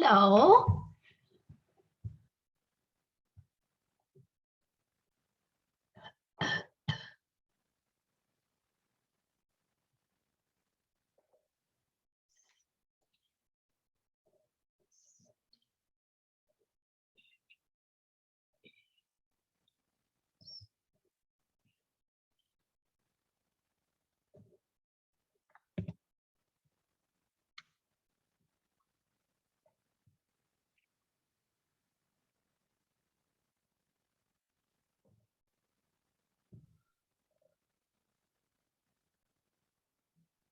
Hello.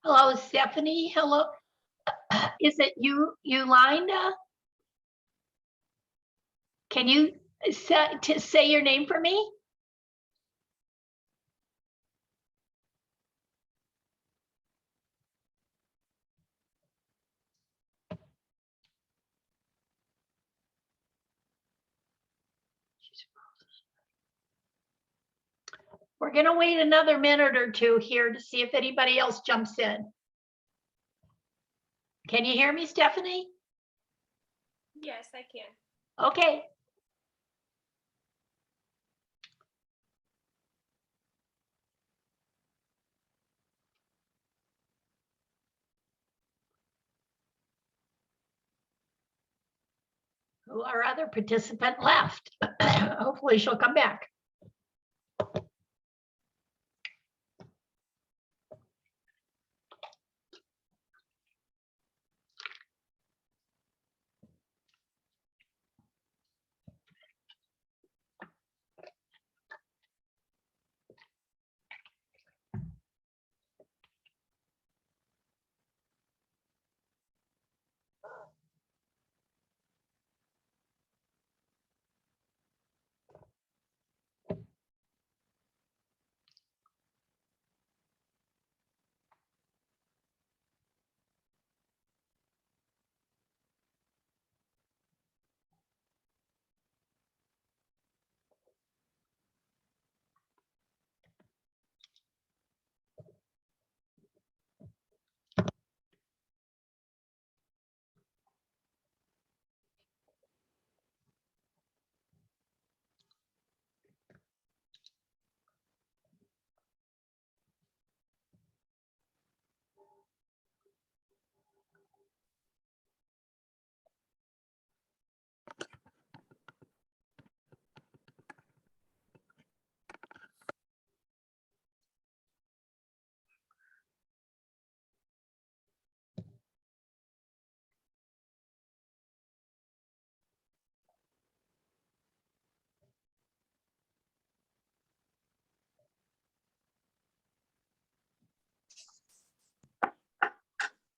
Hello, Stephanie. Hello. Is it you, Linda? Can you say your name for me? We're going to wait another minute or two here to see if anybody else jumps in. Can you hear me, Stephanie? Yes, I can. Okay. Who our other participant left? Hopefully she'll come back.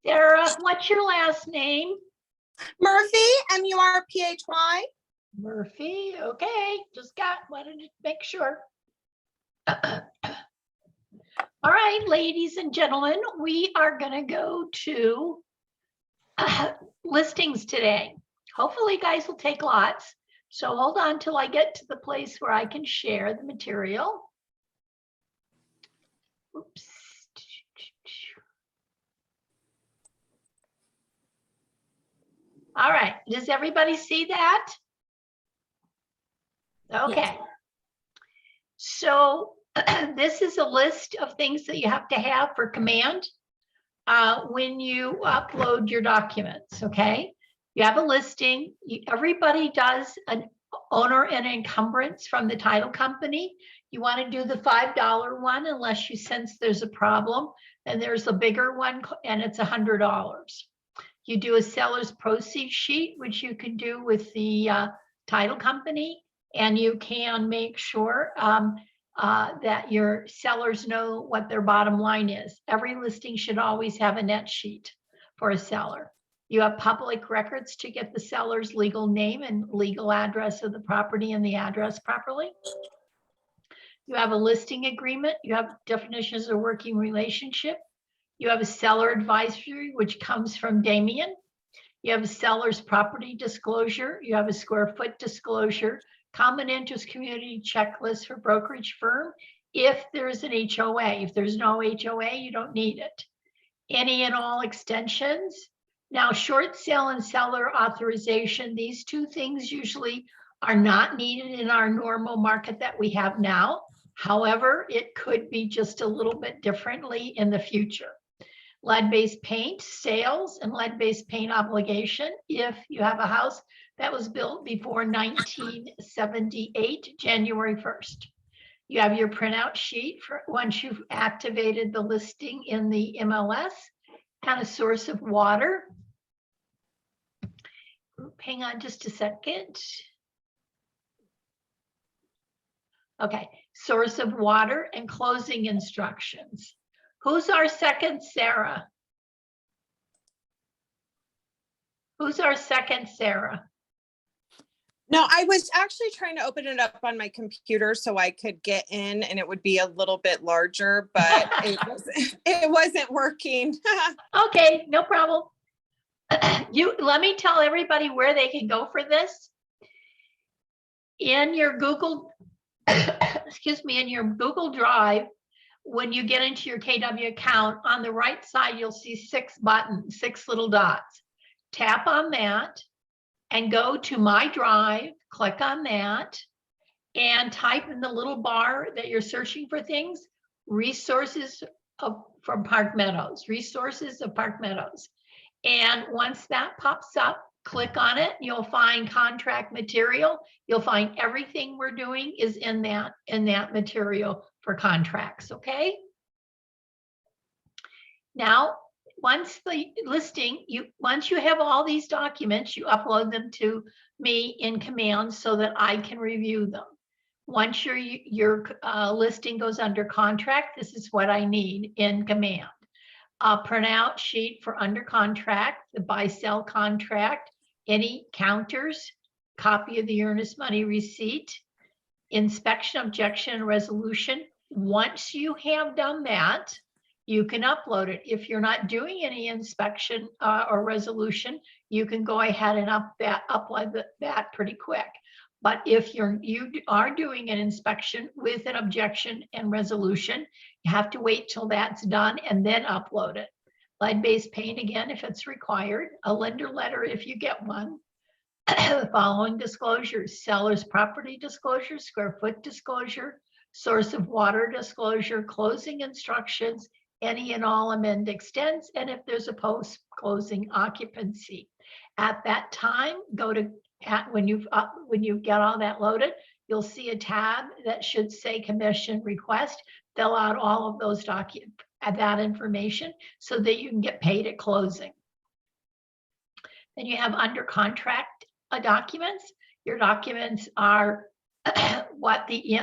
Sarah, what's your last name? Murphy, M-U-R-P-H-Y. Murphy. Okay, just wanted to make sure. All right, ladies and gentlemen, we are going to go to listings today. Hopefully, you guys will take lots. So hold on till I get to the place where I can share the material. Oops. All right, does everybody see that? Okay. Yes. So this is a list of things that you have to have for command when you upload your documents, okay? You have a listing. Everybody does an owner and encumbrance from the title company. You want to do the $5 one unless you sense there's a problem. And there's a bigger one and it's $100. You do a seller's proceeds sheet, which you can do with the title company, and you can make sure that your sellers know what their bottom line is. Every listing should always have a net sheet for a seller. You have public records to get the seller's legal name and legal address of the property and the address properly. You have a listing agreement. You have definitions of working relationship. You have a seller advisory, which comes from Damien. You have a seller's property disclosure. You have a square foot disclosure, common interest community checklist for brokerage firm. If there's an HOA, if there's no HOA, you don't need it. Any and all extensions. Now, short sale and seller authorization, these two things usually are not needed in our normal market that we have now. However, it could be just a little bit differently in the future. Lead-based paint sales and lead-based paint obligation. If you have a house that was built before 1978, January 1st. You have your printout sheet for once you've activated the listing in the MLS, and a source of water. Hang on just a second. Okay, source of water and closing instructions. Who's our second Sarah? Who's our second Sarah? No, I was actually trying to open it up on my computer so I could get in and it would be a little bit larger, but it wasn't working. Okay, no problem. Let me tell everybody where they can go for this. In your Google, excuse me, in your Google Drive, when you get into your KW account, on the right side, you'll see 6 buttons, 6 little dots. Tap on that and go to My Drive, click on that, and type in the little bar that you're searching for things, resources from Park Meadows, resources of Park Meadows. And once that pops up, click on it, you'll find contract material. You'll find everything we're doing is in that material for contracts, okay? Now, once the listing, once you have all these documents, you upload them to me in Command so that I can review them. Once your listing goes under contract, this is what I need in Command. A printout sheet for under contract, the buy-sell contract, any counters, copy of the earnest money receipt, inspection, objection, and resolution. Once you have done that, you can upload it. If you're not doing any inspection or resolution, you can go ahead and upload that pretty quick. But if you are doing an inspection with an objection and resolution, you have to wait till that's done and then upload it. Lead-based paint again, if it's required, a lender letter if you get one. Following disclosures: seller's property disclosure, square foot disclosure, source of water disclosure, closing instructions, any and all amend extends, and if there's a post-closing occupancy. At that time, go to when you get all that loaded, you'll see a tab that should say commission request. Fill out all of those that information so that you can get paid at closing. Then you have under contract documents. Your documents are what the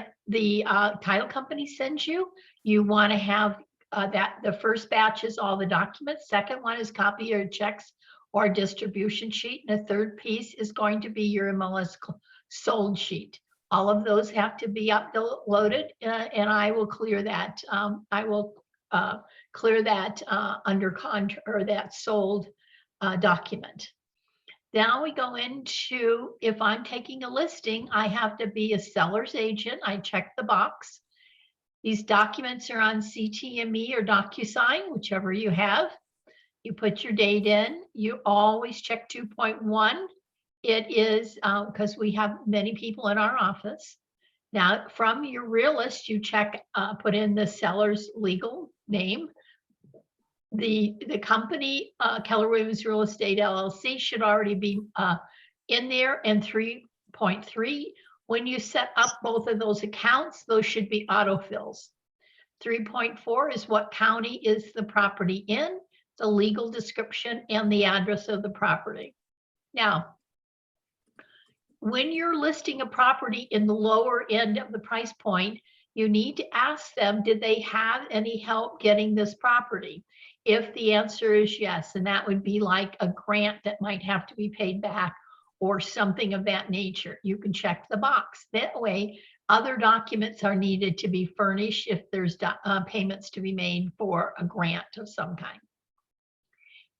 title company sends you. You want to have that the first batch is all the documents. Second one is copy your checks or distribution sheet. And the third piece is going to be your MLS sold sheet. All of those have to be uploaded, and I will clear that. I will clear that under contract or that sold document. Now we go into, if I'm taking a listing, I have to be a seller's agent. I check the box. These documents are on CTME or DocuSign, whichever you have. You put your date in. You always check 2.1. It is because we have many people in our office. Now, from your realist, you check, put in the seller's legal name. The company, Keller Williams Real Estate LLC, should already be in there. And 3.3, when you set up both of those accounts, those should be autofills. 3.4 is what county is the property in, the legal description, and the address of the property. Now, when you're listing a property in the lower end of the price point, you need to ask them, did they have any help getting this property? If the answer is yes, and that would be like a grant that might have to be paid back or something of that nature, you can check the box. That way, other documents are needed to be furnished if there's payments to be made for a grant of some kind.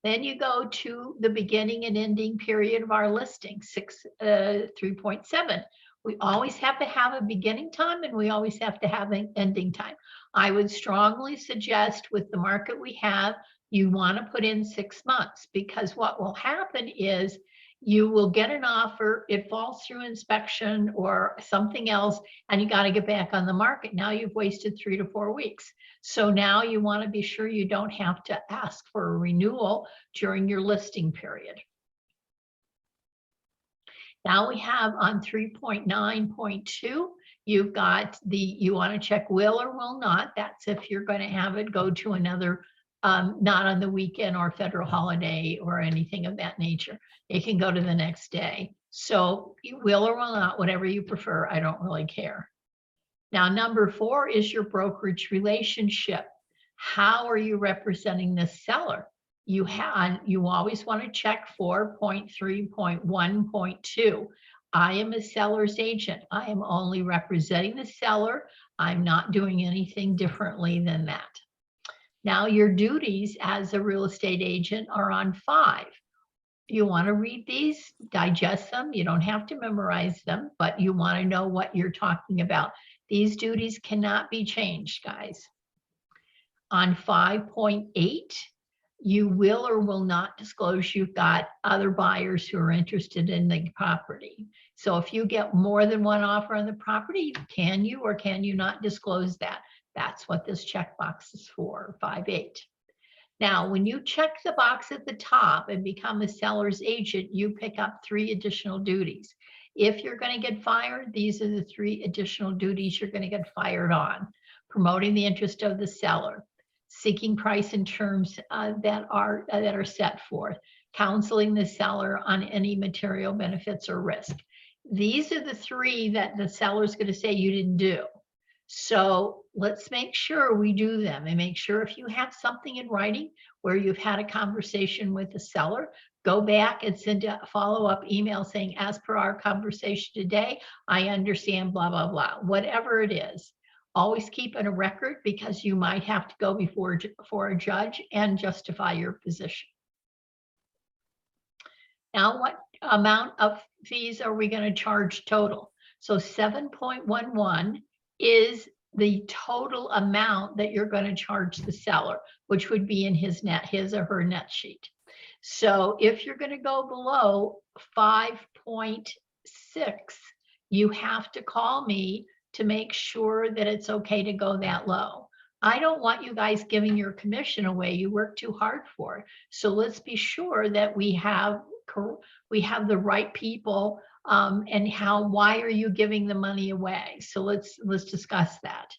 Then you go to the beginning and ending period of our listing, 3.7. We always have to have a beginning time and we always have to have an ending time. I would strongly suggest with the market we have, you want to put in 6 months, because what will happen is you will get an offer, it falls through inspection or something else, and you got to get back on the market. Now you've wasted 3 to 4 weeks. So now you want to be sure you don't have to ask for a renewal during your listing period. Now we have on 3.9.2, you've got you want to check will or will not. That's if you're going to have it go to another, not on the weekend or federal holiday or anything of that nature. It can go to the next day. So you will or will not, whatever you prefer. I don't really care. Now, number 4 is your brokerage relationship. How are you representing the seller? You always want to check for 0.3.1.2. I am a seller's agent. I am only representing the seller. I'm not doing anything differently than that. Now, your duties as a real estate agent are on 5. You want to read these, digest them. You don't have to memorize them, but you want to know what you're talking about. These duties cannot be changed, guys. On 5.8, you will or will not disclose you've got other buyers who are interested in the property. So if you get more than one offer on the property, can you or can you not disclose that? That's what this checkbox is for, 5.8. Now, when you check the box at the top and become a seller's agent, you pick up 3 additional duties. If you're going to get fired, these are the 3 additional duties you're going to get fired on. Promoting the interest of the seller, seeking price and terms that are set forth, counseling the seller on any material benefits or risk. These are the 3 that the seller is going to say you didn't do. So let's make sure we do them, and make sure if you have something in writing where you've had a conversation with the seller, go back and send a follow-up email saying, as per our conversation today, I understand blah, blah, blah, whatever it is. Always keep in a record, because you might have to go before a judge and justify your position. Now, what amount of fees are we going to charge total? So 7.11 is the total amount that you're going to charge the seller, which would be in his or her net sheet. So if you're going to go below 5.6, you have to call me to make sure that it's okay to go that low. I don't want you guys giving your commission away. You work too hard for it. So let's be sure that we have the right people, and why are you giving the money away? So let's discuss that.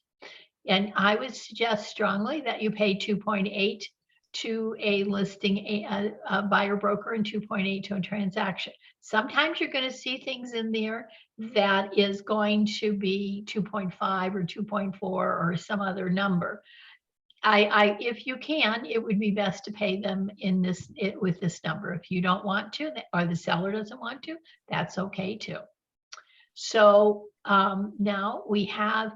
And I would suggest strongly that you pay 2.8 to a listing, a buyer broker, and 2.8 to a transaction. Sometimes you're going to see things in there that is going to be 2.5 or 2.4 or some other number. If you can, it would be best to pay them with this number. If you don't want to, or the seller doesn't want to, that's okay too. So now we have,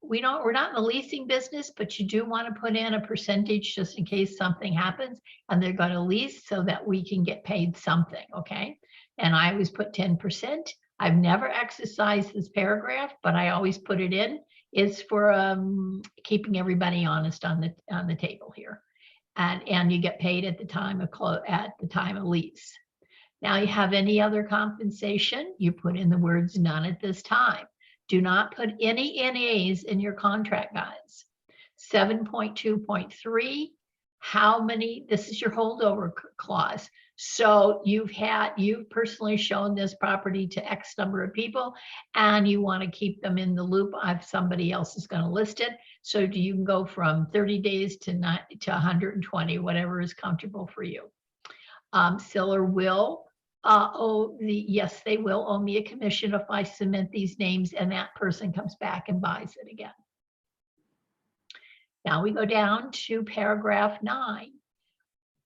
we're not in the leasing business, but you do want to put in a percentage just in case something happens and they're going to lease, so that we can get paid something, okay? And I always put 10%. I've never exercised this paragraph, but I always put it in. It's for keeping everybody honest on the table here, and you get paid at the time of lease. Now, you have any other compensation, you put in the words none at this time. Do not put any NAs in your contract, guys. 7.2.3, how many? This is your holdover clause. So you've personally shown this property to X number of people, and you want to keep them in the loop if somebody else is going to list it. So you can go from 30 days to 120, whatever is comfortable for you. Seller will yes, they will owe me a commission if I submit these names and that person comes back and buys it again. Now we go down to paragraph 9.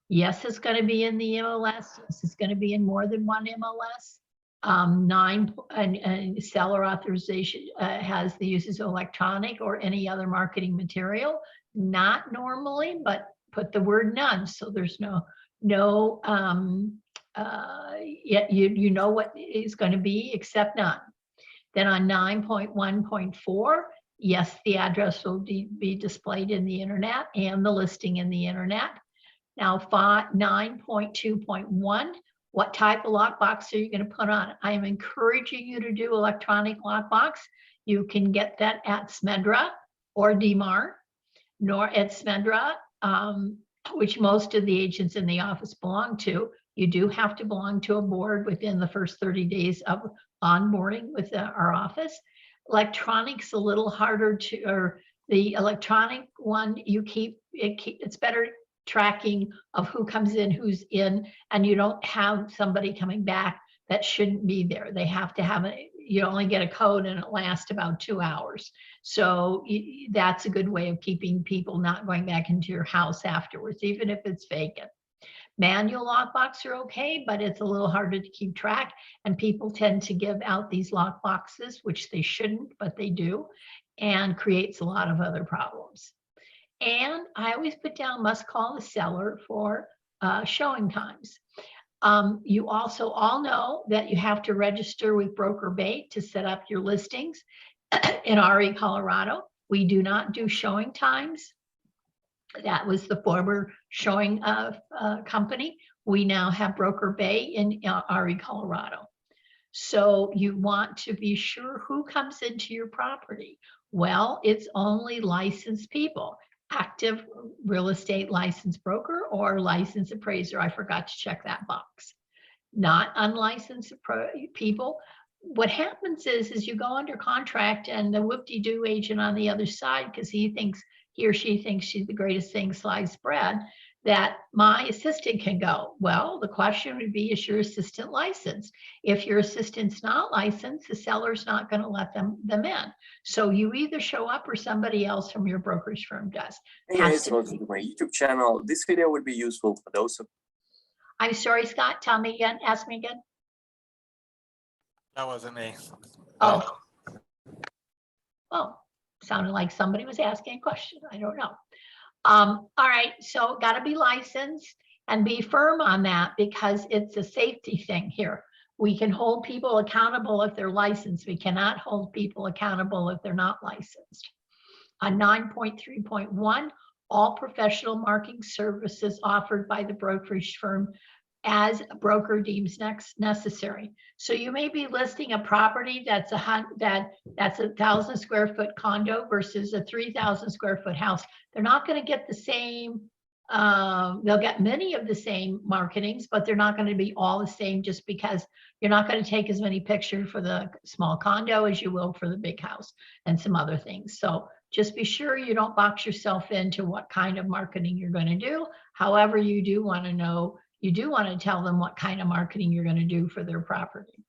Yes, it's going to be in the MLS. Yes, it's going to be in more than one MLS. 9 and seller authorization has the uses of electronic or any other marketing material. Not normally, but put the word none. So there's no yet you know what is going to be except none. Then on 9.1.4, Yes, the address will be displayed in the internet and the listing in the internet. Now, 9.2.1, what type of lockbox are you going to put on it? I am encouraging you to do electronic lockbox. You can get that at Smedra or DMAR, nor at Smedra, which most of the agents in the office belong to. You do have to belong to a board within the first 30 days of onboarding with our office. Electronics a little harder to, or the electronic one, it's better tracking of who comes in, who's in, and you don't have somebody coming back that shouldn't be there. They have to have you only get a code and it lasts about 2 hours. So that's a good way of keeping people not going back into your house afterwards, even if it's vacant. Manual lockbox are okay, but it's a little harder to keep track, and people tend to give out these lock boxes, which they shouldn't, but they do, and creates a lot of other problems. And I always put down must call the seller for showing times. You also all know that you have to register with Broker Bait to set up your listings. In RE Colorado, we do not do showing times. That was the former showing company. We now have Broker Bay in RE Colorado. So you want to be sure who comes into your property. Well, it's only licensed people, active real estate licensed broker or licensed appraiser. I forgot to check that box. Not unlicensed people. What happens is you go under contract and the whoop-de-doo agent on the other side, because he or she thinks she's the greatest thing sliced bread, that my assistant can go. Well, the question would be, is your assistant licensed? If your assistant's not licensed, the seller's not going to let them in. So you either show up or somebody else from your brokerage firm does. Hey guys, welcome to my YouTube channel. This video would be useful for those of... I'm sorry, Scott, tell me again, ask me again. That wasn't me. Oh. Oh, sounded like somebody was asking a question. I don't know. All right, so got to be licensed and be firm on that, because it's a safety thing here. We can hold people accountable if they're licensed. We cannot hold people accountable if they're not licensed. On 9.3.1, all professional marketing services offered by the brokerage firm as a broker deems necessary. So you may be listing a property that's a 1,000 square foot condo versus a 3,000 square foot house. They're not going to get the same, they'll get many of the same marketings, but they're not going to be all the same, just because you're not going to take as many pictures for the small condo as you will for the big house and some other things. So just be sure you don't box yourself into what kind of marketing you're going to do. However, you do want to know, you do want to tell them what kind of marketing you're going to do for their property.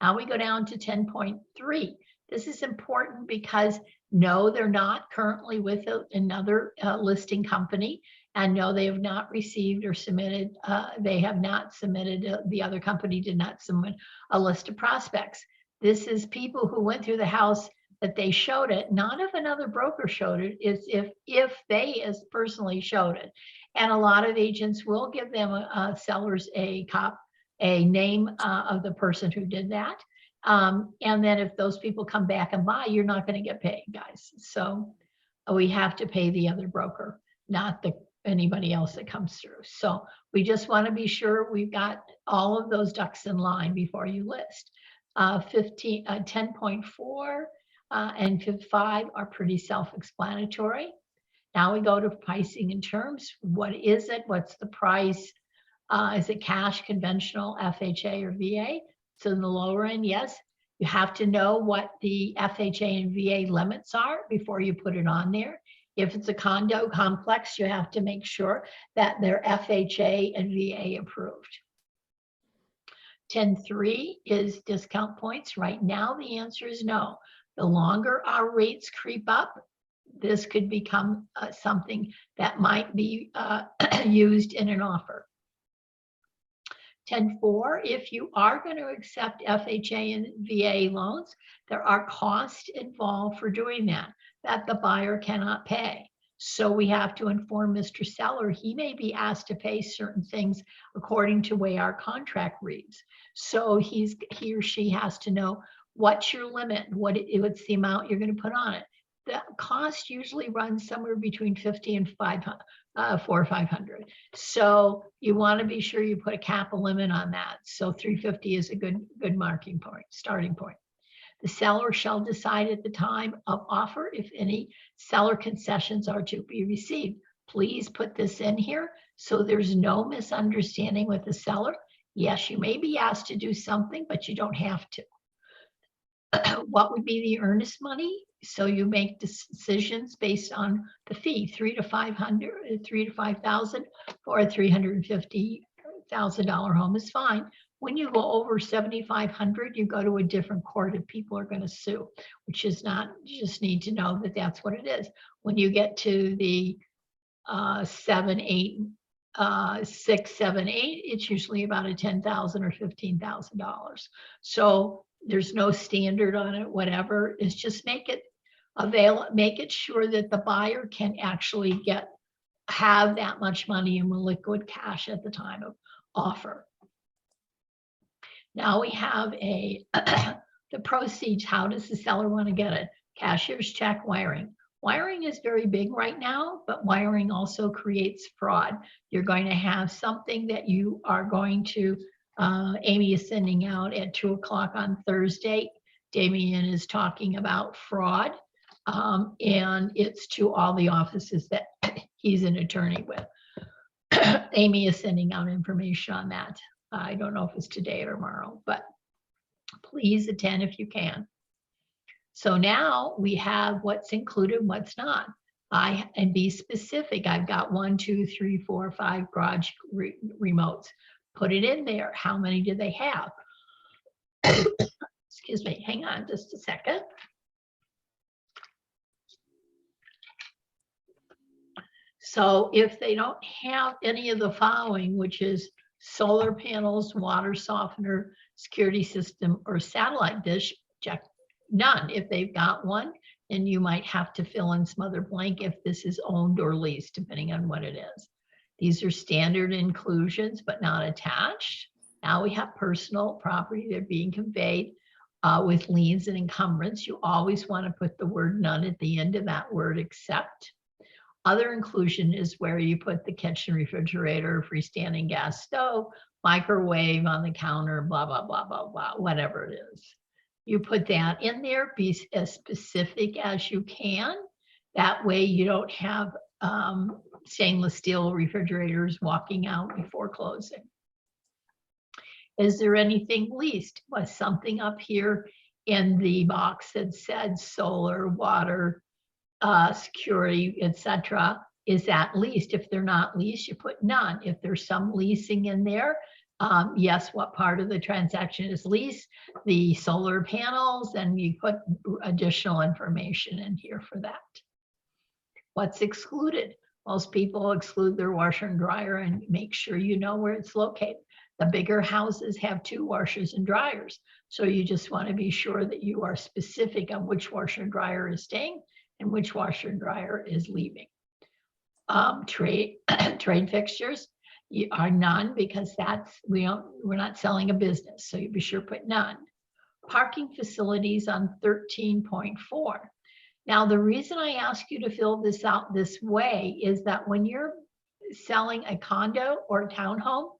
Now we go down to 10.3. This is important because no, they're not currently with another listing company, and no, they have not received or submitted, they have not submitted, the other company did not submit a list of prospects. This is people who went through the house that they showed it, not if another broker showed it, is if they as personally showed it. And a lot of agents will give them sellers a name of the person who did that. And then if those people come back and buy, you're not going to get paid, guys. So we have to pay the other broker, not anybody else that comes through. So we just want to be sure we've got all of those ducks in line before you list. 10.4 and 5 are pretty self-explanatory. Now we go to pricing and terms. What is it? What's the price? Is it cash, conventional, FHA, or VA? So in the lower end, yes. You have to know what the FHA and VA limits are before you put it on there. If it's a condo complex, you have to make sure that they're FHA and VA approved. 10.3 is discount points. Right now, the answer is no. The longer our rates creep up, this could become something that might be used in an offer. 10.4, if you are going to accept FHA and VA loans, there are costs involved for doing that the buyer cannot pay. So we have to inform Mr. Seller he may be asked to pay certain things according to the way our contract reads. So he or she has to know What's your limit? What's the amount you're going to put on it? The cost usually runs somewhere between 50 and 500, 400 or 500. So you want to be sure you put a capital limit on that. So 350 is a good marking point, starting point. The seller shall decide at the time of offer if any seller concessions are to be received. Please put this in here so there's no misunderstanding with the seller. Yes, you may be asked to do something, but you don't have to. What would be the earnest money? So you make decisions based on the fee, $3,000 to $500, $3,000 to $5,000 for a $350,000 home is fine. When you go over 7,500, you go to a different court if people are going to sue, which is not, you just need to know that that's what it is. When you get to the 7, 8, 6, 7, 8, it's usually about a $10,000 or $15,000. So there's no standard on it, whatever. It's just make it sure that the buyer can actually have that much money in liquid cash at the time of offer. Now we have the proceeds. How does the seller want to get it? Cashier's check, wiring. Wiring is very big right now, but wiring also creates fraud. You're going to have something that you are going to, Amy is sending out at 2 o'clock on Thursday. Damien is talking about fraud, and it's to all the offices that he's an attorney with. Amy is sending out information on that. I don't know if it's today or tomorrow, but please attend if you can. So now we have what's included, what's not. And be specific. I've got 1, 2, 3, 4, 5 garage remotes. Put it in there. How many do they have? Excuse me, hang on just a second. So if they don't have any of the following, which is solar panels, water softener, security system, or satellite dish, check none. If they've got one, then you might have to fill in some other blank if this is owned or leased, depending on what it is. These are standard inclusions, but not attached. Now we have personal property that are being conveyed with liens and encumbrance. You always want to put the word none at the end of that word except. Other inclusion is where you put the kitchen, refrigerator, freestanding gas stove, microwave on the counter, blah, blah, blah, blah, blah, whatever it is. You put that in there, be as specific as you can. That way you don't have stainless steel refrigerators walking out before closing. Is there anything leased? Was something up here in the box that said solar, water, security, etc.? Is that leased? If they're not leased, you put none. If there's some leasing in there, yes, what part of the transaction is leased? The solar panels, and you put additional information in here for that. What's excluded? Most people exclude their washer and dryer, and make sure you know where it's located. The bigger houses have 2 washers and dryers. So you just want to be sure that you are specific on which washer and dryer is staying and which washer and dryer is leaving. Trade fixtures are none, because we're not selling a business. So you be sure put none. Parking facilities on 13.4. Now, the reason I ask you to fill this out this way is that when you're selling a condo or a townhome,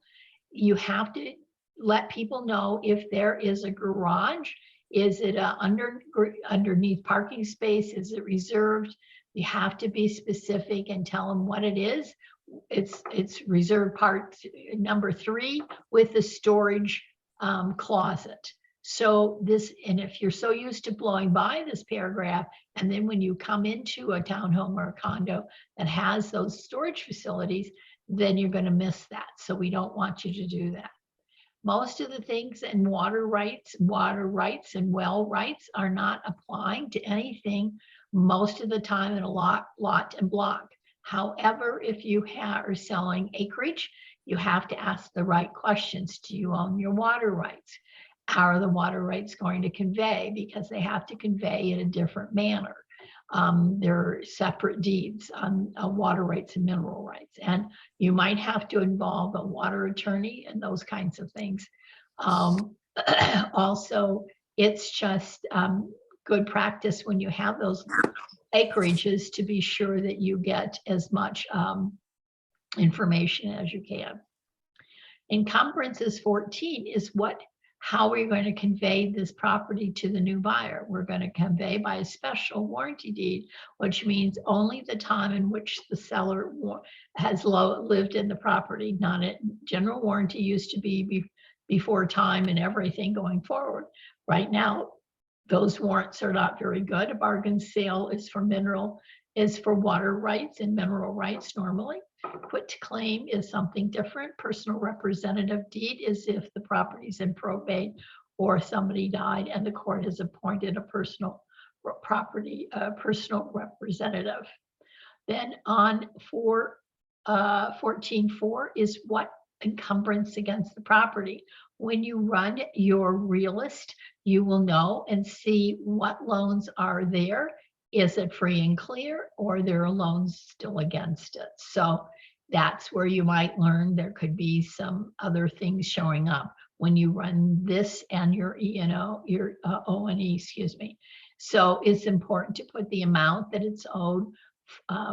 you have to let people know if there is a garage. Is it a underneath parking space? Is it reserved? You have to be specific and tell them what it is. It's reserved part number 3 with the storage closet. So this, and if you're so used to blowing by this paragraph, and then when you come into a townhome or a condo that has those storage facilities, then you're going to miss that. So we don't want you to do that. Most of the things in water rights and well rights are not applying to anything most of the time in a lot and block. However, if you are selling acreage, you have to ask the right questions. Do you own your water rights? How are the water rights going to convey? Because they have to convey in a different manner. There are separate deeds on water rights and mineral rights. And you might have to involve a water attorney and those kinds of things. Also, It's just good practice when you have those acreages to be sure that you get as much information as you can. Encumbrances 14 is how are you going to convey this property to the new buyer? We're going to convey by a special warranty deed, which means only the time in which the seller has lived in the property, not it. General warranty used to be before time and everything going forward. Right now, those warrants are not very good. A bargain sale is for water rights and mineral rights normally. Quit to claim is something different. Personal representative deed is if the property is in probate or somebody died and the court has appointed a personal representative. Then on 14.4 is what encumbrance against the property. When you run your realist, you will know and see what loans are there. Is it free and clear, or there are loans still against it? So that's where you might learn there could be some other things showing up when you run this and your E&O, your O&E, excuse me. So it's important to put the amount that it's owed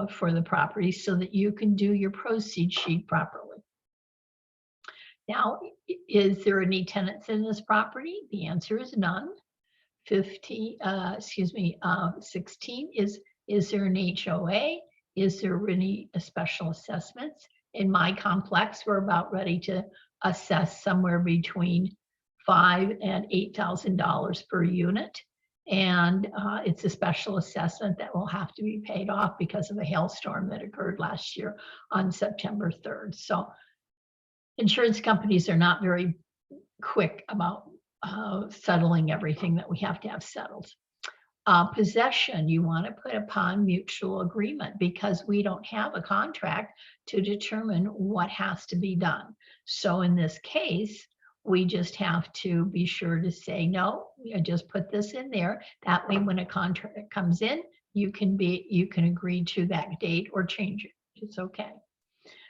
for the property so that you can do your proceed sheet properly. Now, is there any tenants in this property? The answer is none. 16 is there an HOA? Is there any special assessments? In my complex, we're about ready to assess somewhere between $5,000 and $8,000 per unit. And it's a special assessment that will have to be paid off because of a hailstorm that occurred last year on September 3rd. So insurance companies are not very quick about settling everything that we have to have settled. Possession, you want to put upon mutual agreement because we don't have a contract to determine what has to be done. So in this case, we just have to be sure to say, no, I just put this in there. That way, when a contract comes in, you can agree to that date or change it. It's okay.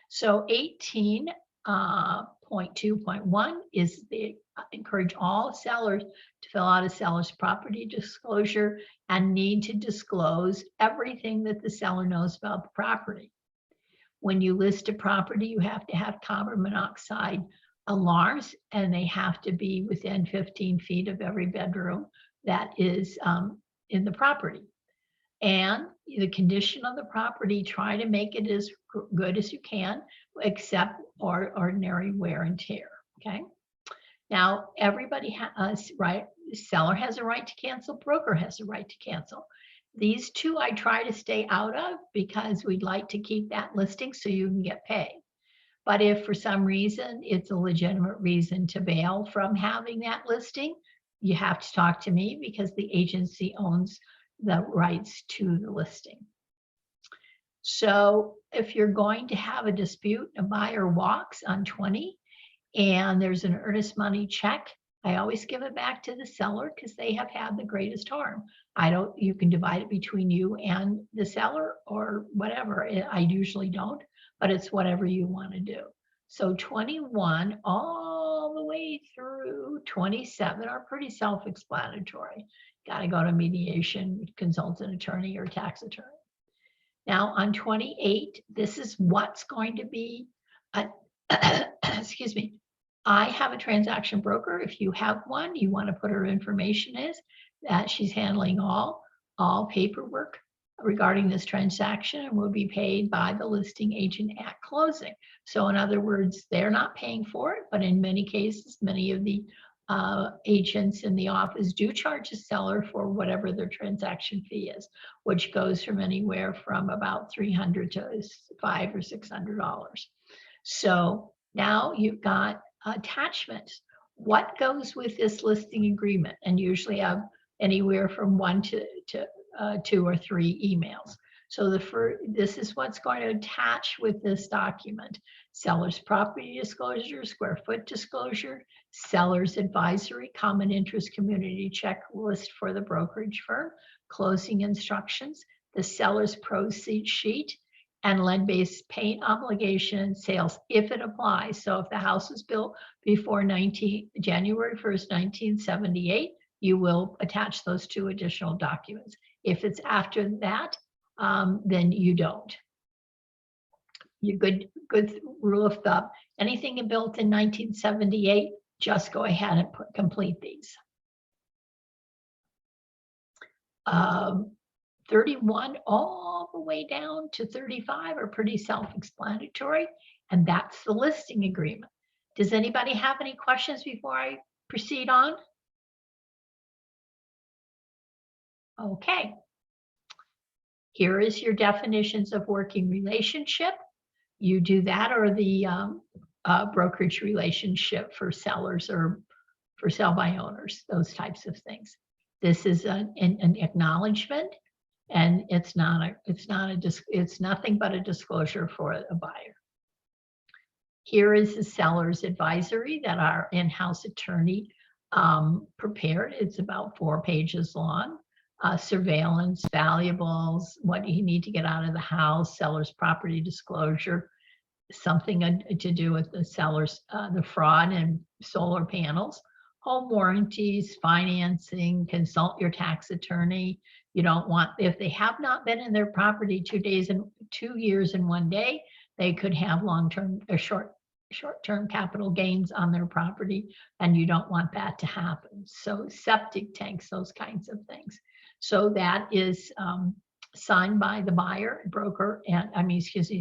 So 18.2.1 is encourage all sellers to fill out a seller's property disclosure and need to disclose everything that the seller knows about the property. When you list a property, you have to have carbon monoxide alarms, and they have to be within 15 feet of every bedroom that is in the property. And the condition of the property, try to make it as good as you can, except ordinary wear and tear, okay? Now, everybody has, right? Seller has a right to cancel, broker has a right to cancel. These two I try to stay out of because we'd like to keep that listing so you can get paid. But if for some reason it's a legitimate reason to bail from having that listing, you have to talk to me because the agency owns the rights to the listing. So if you're going to have a dispute, a buyer walks on 20 and there's an earnest money check, I always give it back to the seller because they have had the greatest harm. You can divide it between you and the seller or whatever. I usually don't, but it's whatever you want to do. So 21 all the way through 27 are pretty self-explanatory. Got to go to mediation, consult an attorney or tax attorney. Now on 28, this is what's going to be, excuse me, I have a transaction broker. If you have one, you want to put her information is that she's handling all paperwork regarding this transaction and will be paid by the listing agent at closing. So in other words, they're not paying for it, but in many cases, many of the agents in the office do charge a seller for whatever their transaction fee is, which goes from anywhere from about $300 to $500 or $600. So now you've got attachments. What goes with this listing agreement? And usually have anywhere from 1 to 2 or 3 emails. So this is what's going to attach with this document: seller's property disclosure, square foot disclosure, seller's advisory, common interest community checklist for the brokerage firm, closing instructions, the seller's proceed sheet, and lead-based paint obligation sales if it applies. So if the house was built before January 1st, 1978, you will attach those 2 additional documents. If it's after that, then you don't. Your good rule of thumb, anything built in 1978, just go ahead and complete these. 31 all the way down to 35 are pretty self-explanatory, and that's the listing agreement. Does anybody have any questions before I proceed on? Okay. Here is your definitions of working relationship. You do that, or the brokerage relationship for sellers or for sell by owners, those types of things. This is an acknowledgement, and it's nothing but a disclosure for a buyer. Here is the seller's advisory that our in-house attorney prepared. It's about 4 pages long. Surveillance, valuables, what you need to get out of the house, seller's property disclosure, something to do with the seller's, the fraud and solar panels, home warranties, financing, consult your tax attorney. You don't want, if they have not been in their property 2 years and 1 day, they could have long-term or short-term capital gains on their property, and you don't want that to happen. So septic tanks, those kinds of things. So that is signed by the buyer, broker, and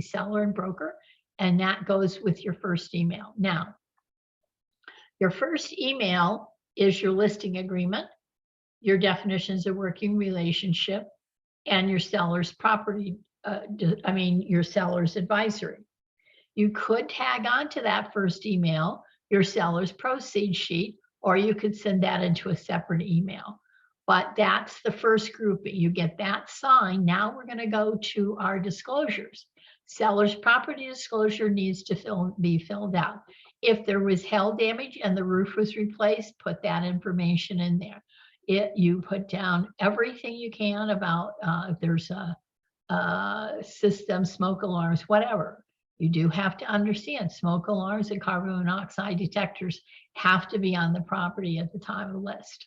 seller and broker, and that goes with your first email. Now, your first email is your listing agreement, your definitions of working relationship, and your seller's property, your seller's advisory. You could tag on to that first email your seller's proceed sheet, or you could send that into a separate email. But that's the first grouping. You get that signed. Now we're going to go to our disclosures. Seller's property disclosure needs to be filled out. If there was hail damage and the roof was replaced, put that information in there. You put down everything you can about if there's a system, smoke alarms, whatever. You do have to understand smoke alarms and carbon monoxide detectors have to be on the property at the time of the list.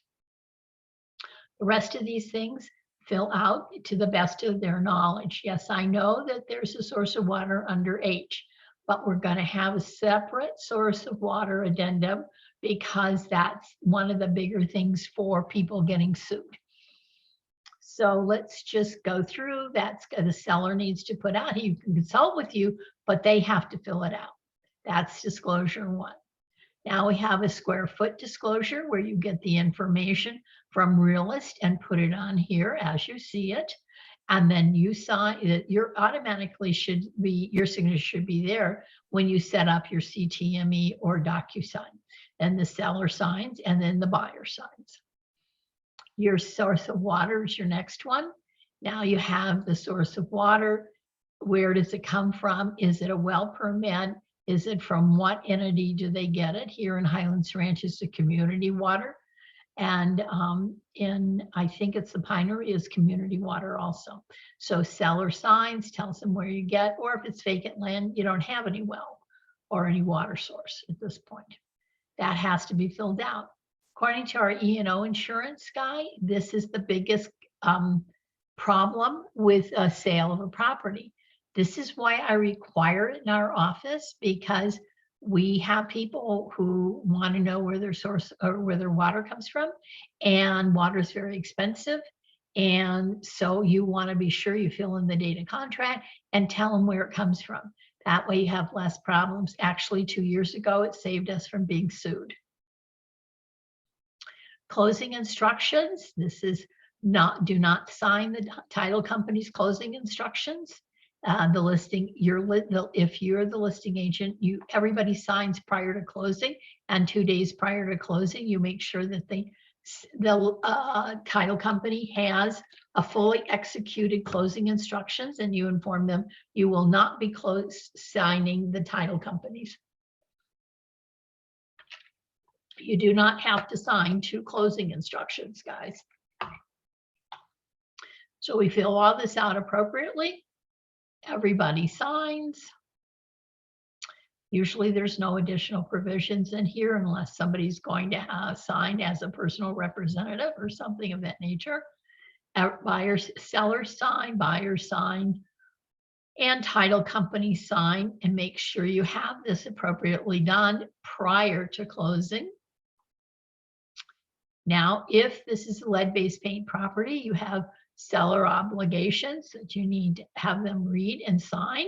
The rest of these things fill out to the best of their knowledge. Yes, I know that there's a source of water under H, but we're going to have a separate source of water addendum because that's one of the bigger things for people getting sued. So let's just go through. That's the seller needs to put out. He can consult with you, but they have to fill it out. That's disclosure 1. Now we have a square foot disclosure where you get the information from Realist and put it on here as you see it. And then you sign it. Your signature should be there when you set up your CTME or DocuSign. And the seller signs and then the buyer signs. Your source of water is your next one. Now you have the source of water. Where does it come from? Is it a well permit? Is it from what entity do they get it? Here in Highlands Ranch is the community water. And I think it's the Pinery is community water also. So seller signs, tells them where you get, or if it's vacant land, you don't have any well or any water source at this point. That has to be filled out. According to our E&O insurance guy, this is the biggest problem with a sale of a property. This is why I require it in our office, because we have people who want to know where their source or where their water comes from, and water is very expensive. And so you want to be sure you fill in the data contract and tell them where it comes from. That way you have less problems. Actually, 2 years ago, it saved us from being sued. Closing instructions. This is do not sign the title company's closing instructions. The listing, if you're the listing agent, everybody signs prior to closing, and 2 days prior to closing, you make sure that the title company has a fully executed closing instructions, and you inform them you will not be signing the title companies. You do not have to sign 2 closing instructions, guys. So we fill all this out appropriately. Everybody signs. Usually there's no additional provisions in here unless somebody's going to have signed as a personal representative or something of that nature. Buyers, sellers sign, buyers sign, and title company sign, and make sure you have this appropriately done prior to closing. Now, if this is a lead-based paint property, you have seller obligations that you need to have them read and sign.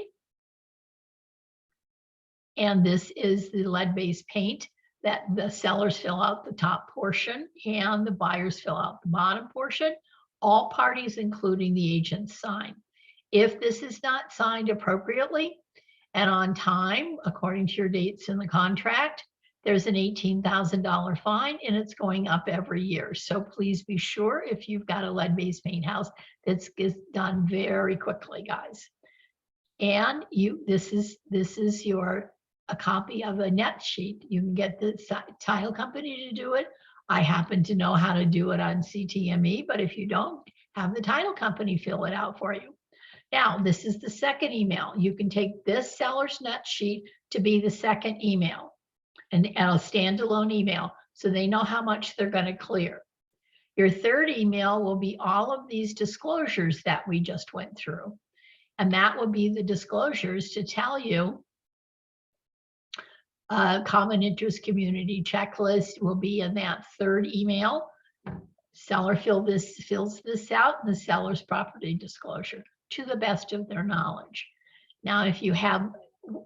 And this is the lead-based paint that the sellers fill out the top portion and the buyers fill out the bottom portion. All parties, including the agent, sign. If this is not signed appropriately and on time, according to your dates in the contract, there's an $18,000 fine, and it's going up every year. So please be sure, if you've got a lead-based paint house, that's done very quickly, guys. And this is a copy of a net sheet. You can get the title company to do it. I happen to know how to do it on CTME, but if you don't, have the title company fill it out for you. Now, this is the second email. You can take this seller's net sheet to be the second email and a standalone email, so they know how much they're going to clear. Your third email will be all of these disclosures that we just went through. And that will be the disclosures to tell you common interest community checklist will be in that third email. Seller fills this out, and the seller's property disclosure to the best of their knowledge. Now, if you have,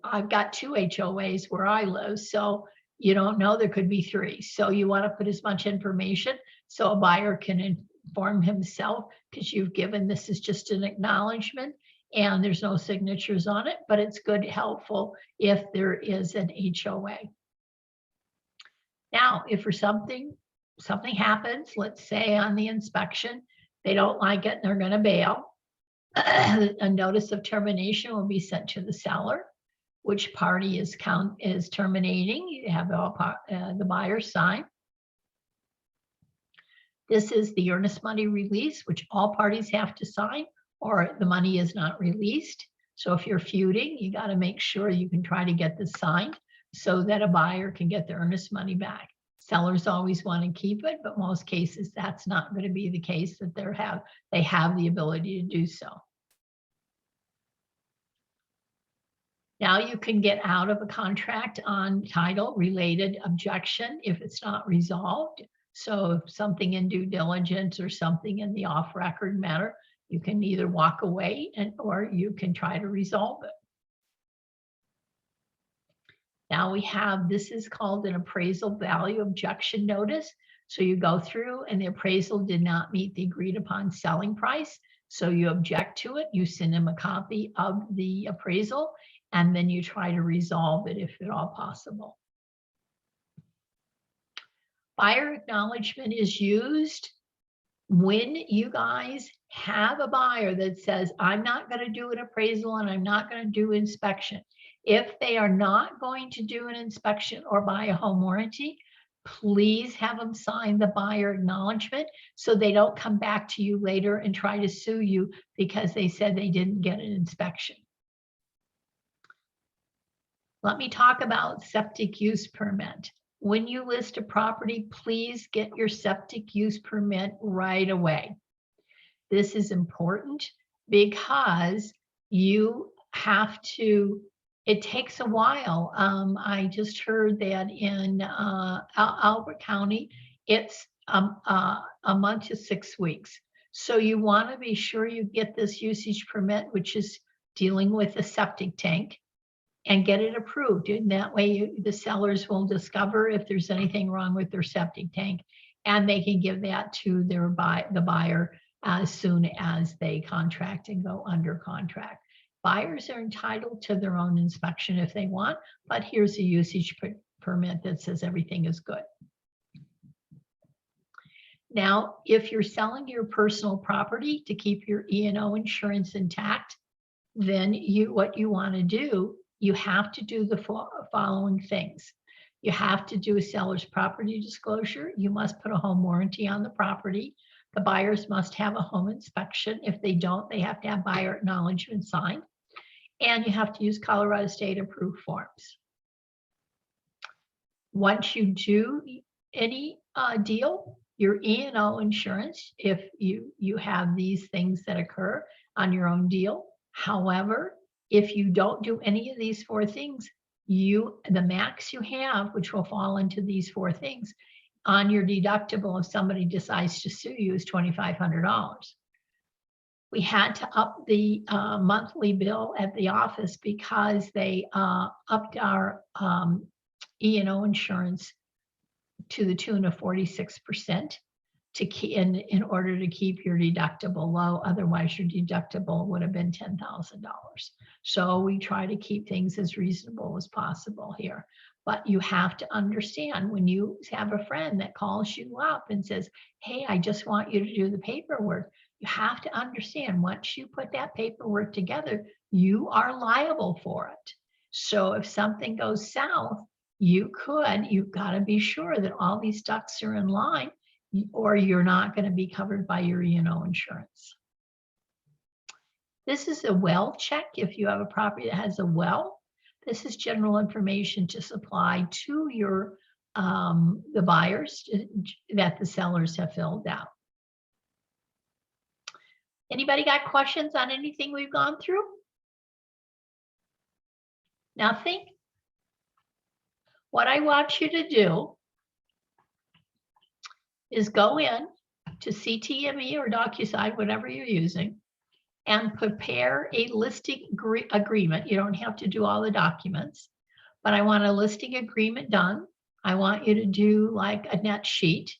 I've got 2 HOAs where I live, so you don't know, there could be 3. So you want to put as much information so a buyer can inform himself, because you've given, this is just an acknowledgement and there's no signatures on it, but it's good, helpful if there is an HOA. Now, if for something happens, let's say on the inspection, they don't like it and they're going to bail, a notice of termination will be sent to the seller. Which party is terminating? You have the buyer sign. This is the earnest money release, which all parties have to sign, or the money is not released. So if you're feuding, you got to make sure you can try to get this signed so that a buyer can get the earnest money back. Sellers always want to keep it, but most cases that's not going to be the case, that they have the ability to do so. Now you can get out of a contract on title related objection if it's not resolved. So if something in due diligence or something in the off record matter, you can either walk away or you can try to resolve it. Now we have, this is called an appraisal value objection notice. So you go through and the appraisal did not meet the agreed upon selling price. So you object to it, you send them a copy of the appraisal, and then you try to resolve it if at all possible. Buyer acknowledgement is used when you guys have a buyer that says, I'm not going to do an appraisal and I'm not going to do inspection. If they are not going to do an inspection or buy a home warranty, please have them sign the buyer acknowledgement so they don't come back to you later and try to sue you because they said they didn't get an inspection. Let me talk about septic use permit. When you list a property, please get your septic use permit right away. This is important because you have to, it takes a while. I just heard that in Albert County, it's a month to 6 weeks. So you want to be sure you get this usage permit, which is dealing with a septic tank, and get it approved. And that way the sellers will discover if there's anything wrong with their septic tank, and they can give that to the buyer as soon as they contract and go under contract. Buyers are entitled to their own inspection if they want, but here's a usage permit that says everything is good. Now, if you're selling your personal property to keep your E&O insurance intact, then what you want to do, you have to do the following things. You have to do a seller's property disclosure. You must put a home warranty on the property. The buyers must have a home inspection. If they don't, they have to have buyer acknowledgement signed. And you have to use Colorado State approved forms. Once you do any deal, your E&O insurance, if you have these things that occur on your own deal. However, if you don't do any of these four things, the max you have, which will fall into these four things, on your deductible if somebody decides to sue you, is $2,500. We had to up the monthly bill at the office because they upped our E&O insurance to the tune of 46% to keep in order to keep your deductible low. Otherwise, your deductible would have been $10,000. So we try to keep things as reasonable as possible here. But you have to understand, when you have a friend that calls you up and says, hey, I just want you to do the paperwork, you have to understand, once you put that paperwork together, you are liable for it. So if something goes south, you've got to be sure that all these ducks are in line, or you're not going to be covered by your E&O insurance. This is a well check. If you have a property that has a well, this is general information to supply to your the buyers that the sellers have filled out. Anybody got questions on anything we've gone through? Nothing? What I want you to do is go in to CTME or DocuSign, whatever you're using, and prepare a listing agreement. You don't have to do all the documents, but I want a listing agreement done. I want you to do like a net sheet,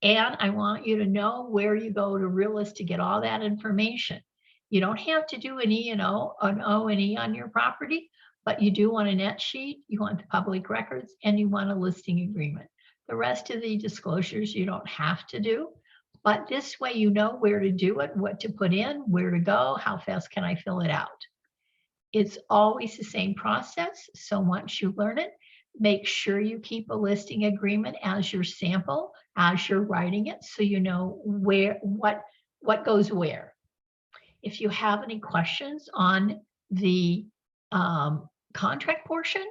and I want you to know where you go to Realist to get all that information. You don't have to do an E&O, an O&E on your property, but you do want a net sheet, you want the public records, and you want a listing agreement. The rest of the disclosures you don't have to do, but this way you know where to do it, what to put in, where to go, how fast can I fill it out. It's always the same process. So once you learn it, make sure you keep a listing agreement as your sample, as you're writing it, so you know where, what goes where. If you have any questions on the contract portion,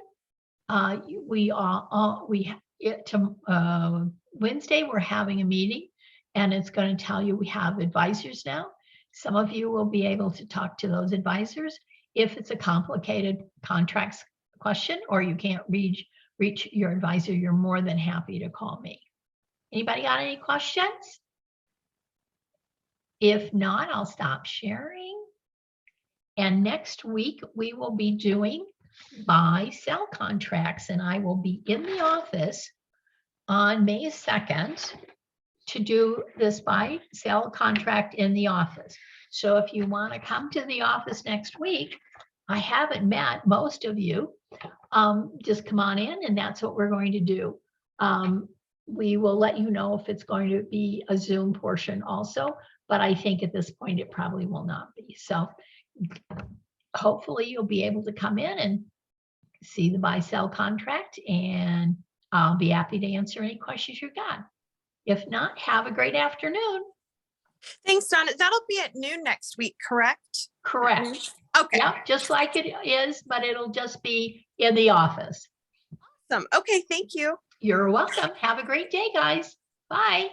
Wednesday, we're having a meeting, and it's going to tell you we have advisors now. Some of you will be able to talk to those advisors. If it's a complicated contracts question or you can't reach your advisor, you're more than happy to call me. Anybody got any questions? If not, I'll stop sharing. And next week, we will be doing buy-sell contracts, and I will be in the office on May 2nd to do this buy-sell contract in the office. So if you want to come to the office next week, I haven't met most of you. Just come on in, and that's what we're going to do. We will let you know if it's going to be a Zoom portion also, but I think at this point it probably will not be. So hopefully you'll be able to come in and see the buy-sell contract, and I'll be happy to answer any questions you've got. If not, have a great afternoon. Thanks, Donna. That'll be at noon next week, correct? Correct. Okay. Yeah, just like it is, but it'll just be in the office. Awesome. Okay, thank you. You're welcome. Have a great day, guys. Bye.